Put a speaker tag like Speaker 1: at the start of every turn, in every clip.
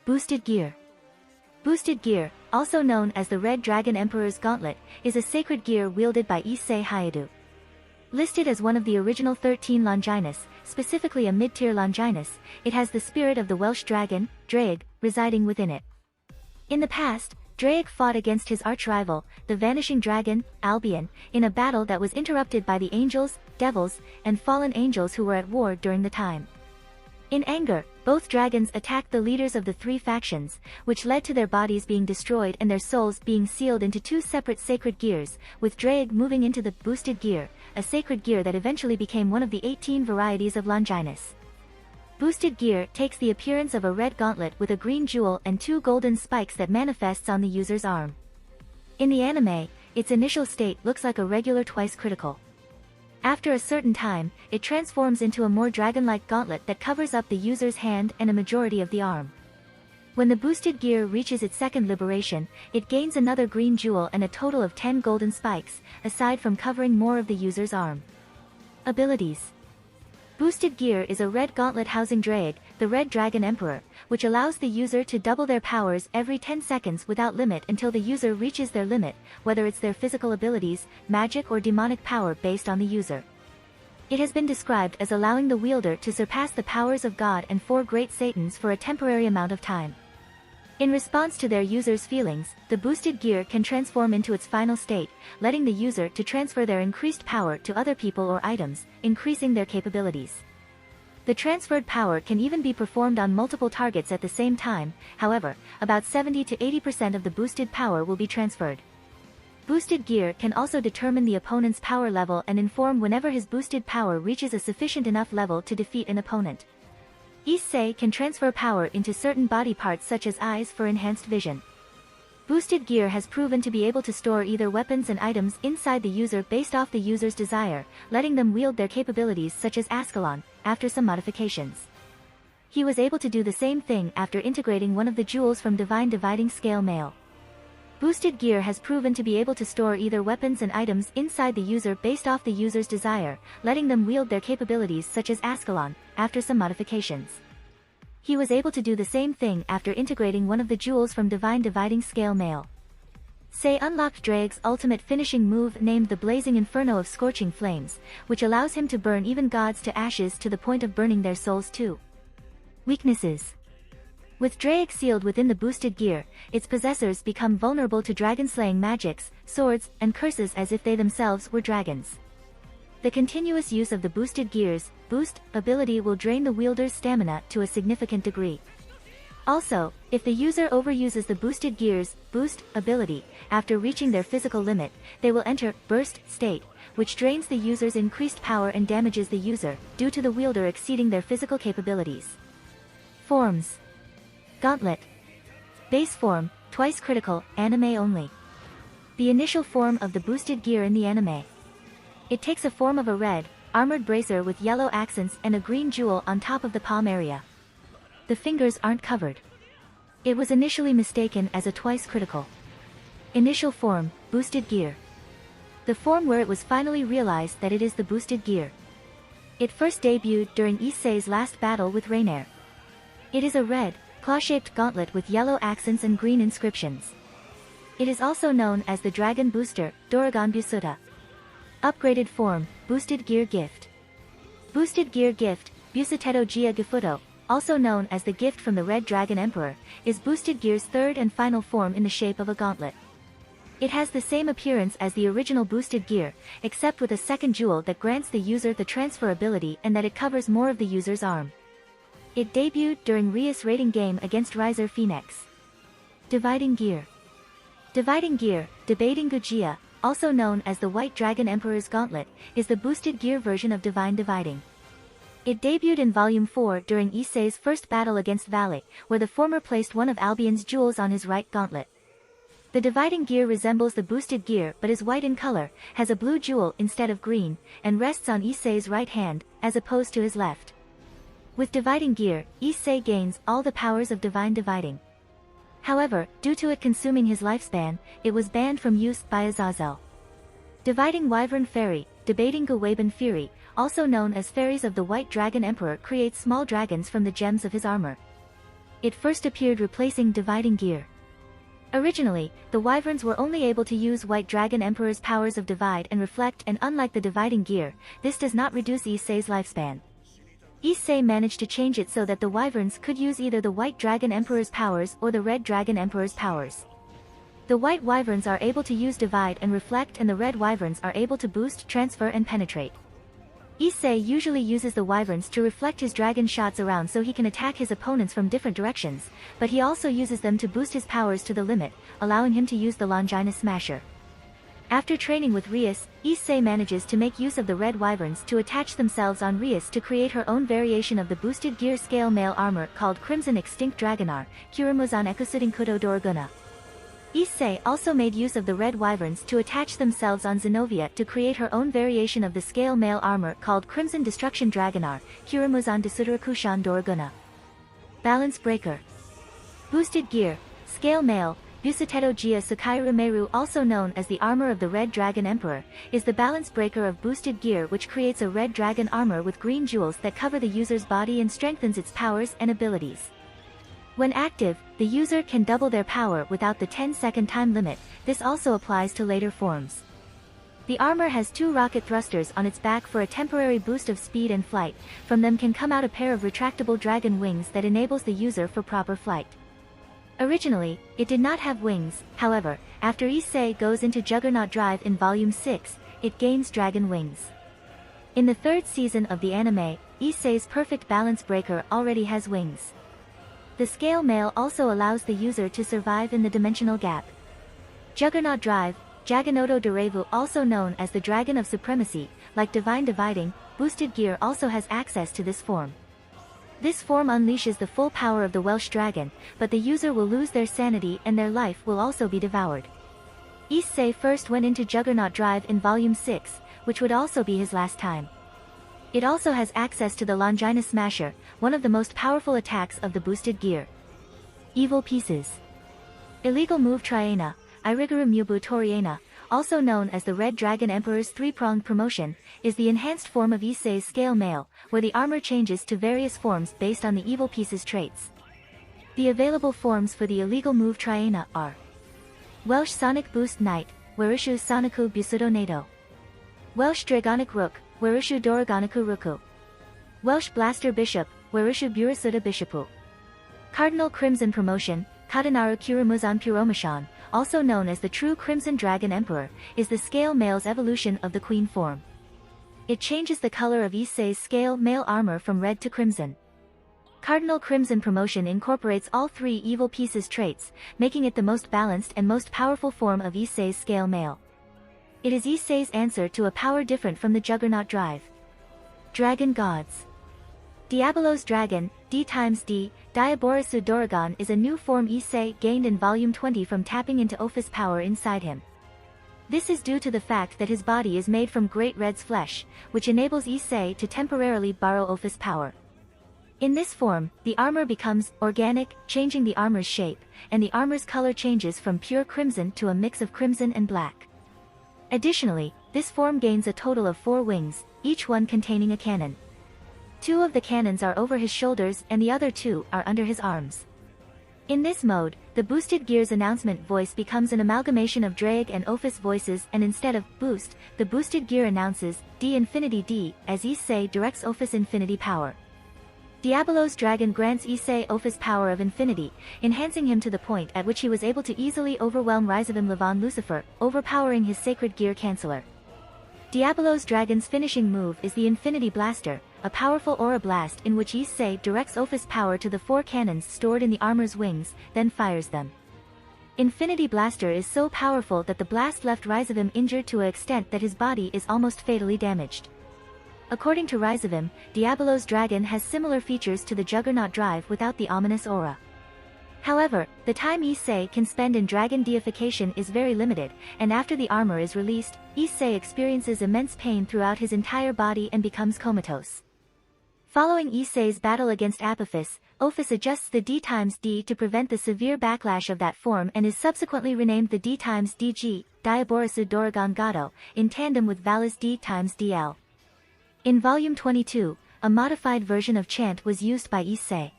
Speaker 1: Boosted gear. Boosted gear, also known as the Red Dragon Emperor's Gauntlet, is a sacred gear wielded by Issei Hyoudou. Listed as one of the original 13 Longinus, specifically a mid-tier Longinus, it has the spirit of the Welsh Dragon, Ddraig, residing within it. In the past, Ddraig fought against his arch-rival, the Vanishing Dragon, Albion, in a battle that was interrupted by the angels, devils, and fallen angels who were at war during the time. In anger, both dragons attacked the leaders of the three factions, which led to their bodies being destroyed and their souls being sealed into two separate sacred gears, with Ddraig moving into the boosted gear, a sacred gear that eventually became one of the 18 varieties of Longinus. Boosted gear takes the appearance of a red gauntlet with a green jewel and two golden spikes that manifests on the user's arm. In the anime, its initial state looks like a regular twice critical. After a certain time, it transforms into a more dragon-like gauntlet that covers up the user's hand and a majority of the arm. When the boosted gear reaches its second liberation, it gains another green jewel and a total of 10 golden spikes, aside from covering more of the user's arm. Abilities. Boosted gear is a red gauntlet housing Ddraig, the Red Dragon Emperor, which allows the user to double their powers every 10 seconds without limit until the user reaches their limit, whether it's their physical abilities, magic or demonic power based on the user. It has been described as allowing the wielder to surpass the powers of God and 4 great Satans for a temporary amount of time. In response to their user's feelings, the boosted gear can transform into its final state, letting the user to transfer their increased power to other people or items, increasing their capabilities. The transferred power can even be performed on multiple targets at the same time, however, about 70 to 80% of the boosted power will be transferred. Boosted gear can also determine the opponent's power level and inform whenever his boosted power reaches a sufficient enough level to defeat an opponent. Issei can transfer power into certain body parts such as eyes for enhanced vision. Boosted gear has proven to be able to store either weapons and items inside the user based off the user's desire, letting them wield their capabilities such as Ascalon, after some modifications. He was able to do the same thing after integrating one of the jewels from Divine Dividing Scale Male. Boosted gear has proven to be able to store either weapons and items inside the user based off the user's desire, letting them wield their capabilities such as Ascalon, after some modifications. He was able to do the same thing after integrating one of the jewels from Divine Dividing Scale Male. Issei unlocked Ddraig's ultimate finishing move named the Blazing Inferno of Scorching Flames, which allows him to burn even gods to ashes to the point of burning their souls too. Weaknesses. With Ddraig sealed within the boosted gear, its possessors become vulnerable to dragon-slaying magics, swords, and curses as if they themselves were dragons. The continuous use of the boosted gear's boost ability will drain the wielder's stamina to a significant degree. Also, if the user overuses the boosted gear's boost ability, after reaching their physical limit, they will enter burst state, which drains the user's increased power and damages the user, due to the wielder exceeding their physical capabilities. Forms. Gauntlet. Base form, twice critical, anime only. The initial form of the boosted gear in the anime. It takes a form of a red, armored bracer with yellow accents and a green jewel on top of the palm area. The fingers aren't covered. It was initially mistaken as a twice critical. Initial form, boosted gear. The form where it was finally realized that it is the boosted gear. It first debuted during Issei's last battle with Rainier. It is a red, claw-shaped gauntlet with yellow accents and green inscriptions. It is also known as the Dragon Booster, Ddragon Busuta. Upgraded form, boosted gear gift. Boosted gear gift, Busuteto Gia Gifuto, also known as the gift from the Red Dragon Emperor, is boosted gear's third and final form in the shape of a gauntlet. It has the same appearance as the original boosted gear, except with a second jewel that grants the user the transfer ability and that it covers more of the user's arm. It debuted during REUP's rating game against Riser Phoenix. Dividing gear. Dividing gear, Debating Gujia, also known as the White Dragon Emperor's Gauntlet, is the boosted gear version of Divine Dividing. It debuted in Volume 4 during Issei's first battle against Valle, where the former placed one of Albion's jewels on his right gauntlet. The dividing gear resembles the boosted gear but is white in color, has a blue jewel instead of green, and rests on Issei's right hand, as opposed to his left. With dividing gear, Issei gains all the powers of Divine Dividing. However, due to it consuming his lifespan, it was banned from use by Azazel. Dividing Wyvern Fairy, Debating Gawaban Fury, also known as Fairies of the White Dragon Emperor, creates small dragons from the gems of his armor. it first appeared replacing dividing gear. Originally, the wyverns were only able to use White Dragon Emperor's powers of divide and reflect, and unlike the dividing gear, this does not reduce Issei's lifespan. Issei managed to change it so that the wyverns could use either the White Dragon Emperor's powers or the Red Dragon Emperor's powers. The white wyverns are able to use divide and reflect, and the red wyverns are able to boost, transfer and penetrate. Issei usually uses the wyverns to reflect his dragon shots around so he can attack his opponents from different directions, but he also uses them to boost his powers to the limit, allowing him to use the Longinus Smasher. After training with Reus, Issei manages to make use of the red wyverns to attach themselves on Reus to create her own variation of the boosted gear scale mail armor called Crimson Extinct Dragonar, Kurimuzan Ekusudin Kudo Dorguna. Issei also made use of the red wyverns to attach themselves on Zenobia to create her own variation of the scale mail armor called Crimson Destruction Dragonar, Kurimuzan Desudarakushan Dorguna. Balance Breaker. Boosted Gear, Scale Mail, Busateto Gia Sakairu Meru, also known as the Armor of the Red Dragon Emperor, is the balance breaker of boosted gear which creates a red dragon armor with green jewels that cover the user's body and strengthens its powers and abilities. When active, the user can double their power without the 10-second time limit. This also applies to later forms. The armor has 2 rocket thrusters on its back for a temporary boost of speed and flight. From them can come out a pair of retractable dragon wings that enables the user for proper flight. Originally, it did not have wings, however, after Issei goes into Juggernaut Drive in Volume 6, it gains dragon wings. In the 3rd season of the anime, Issei's perfect balance breaker already has wings. The scale mail also allows the user to survive in the dimensional gap. Juggernaut Drive, Jaganoto Derevu, also known as the Dragon of Supremacy, like Divine Dividing, boosted gear also has access to this form. This form unleashes the full power of the Welsh Dragon, but the user will lose their sanity and their life will also be devoured. Issei first went into Juggernaut Drive in Volume 6, which would also be his last time. It also has access to the Longinus Smasher, one of the most powerful attacks of the boosted gear. Evil Pieces. Illegal Move Triana, Iriguru Mubu Toriana, also known as the Red Dragon Emperor's 3-pronged promotion, is the enhanced form of Issei's scale mail, where the armor changes to various forms based on the Evil Pieces traits. The available forms for the Illegal Move Triana are Welsh Sonic Boost Knight, Werushu Soniku Busudonado. Welsh Dragonic Rook, Werushu Doragoniku Ruku. Welsh Blaster Bishop, Werushu Burasuda Bishopu. Cardinal Crimson Promotion, Kadanaru Kurimuzan Puromashan, also known as the true Crimson Dragon Emperor, is the scale mail's evolution of the Queen form. It changes the color of Issei's scale mail armor from red to crimson. Cardinal Crimson Promotion incorporates all 3 Evil Pieces traits, making it the most balanced and most powerful form of Issei's scale mail. It is Issei's answer to a power different from the Juggernaut Drive. Dragon Gods. Diabolos Dragon, D*D, Diaborisu Doragon is a new form Issei gained in Volume 20 from tapping into Ophis power inside him. This is due to the fact that his body is made from Great Red's flesh, which enables Issei to temporarily borrow Ophis power. In this form, the armor becomes organic, changing the armor's shape, and the armor's color changes from pure crimson to a mix of crimson and black. Additionally, this form gains a total of 4 wings, each one containing a cannon. 2 of the cannons are over his shoulders and the other 2 are under his arms. In this mode, the boosted gear's announcement voice becomes an amalgamation of Ddraig and Ophis voices, and instead of boost, the boosted gear announces D Infinity D as Issei directs Ophis infinity power. Diabolos Dragon grants Issei Ophis power of infinity, enhancing him to the point at which he was able to easily overwhelm Rizavim Levon Lucifer, overpowering his sacred gear canceller. Diabolos Dragon's finishing move is the Infinity Blaster, a powerful aura blast in which Issei directs Ophis power to the 4 cannons stored in the armor's wings, then fires them. Infinity Blaster is so powerful that the blast left Rizavim injured to an extent that his body is almost fatally damaged. According to Rizavim, Diabolos Dragon has similar features to the Juggernaut Drive without the ominous aura. However, the time Issei can spend in dragon deification is very limited, and after the armor is released, Issei experiences immense pain throughout his entire body and becomes comatose. Following Issei's battle against Apophis, Ophis adjusts the D*D to prevent the severe backlash of that form and is subsequently renamed the D*DG, Diaborisu Doragon Gado, in tandem with Valis D*DL. In Volume 22, a modified version of chant was used by Issei.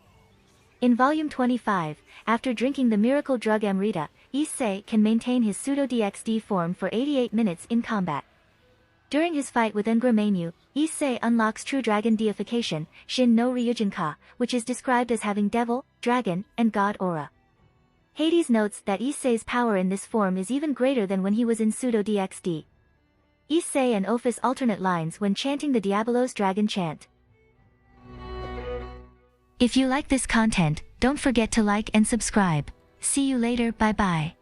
Speaker 1: In Volume 25, after drinking the miracle drug Amrita, Issei can maintain his pseudo-DxD form for 88 minutes in combat. During his fight with Ngramenu, Issei unlocks true dragon deification, Shin no Ryujinka, which is described as having devil, dragon, and god aura. Hades notes that Issei's power in this form is even greater than when he was in pseudo-DxD. Issei and Ophis alternate lines when chanting the Diabolos dragon chant. If you like this content, don't forget to like and subscribe. See you later, bye bye.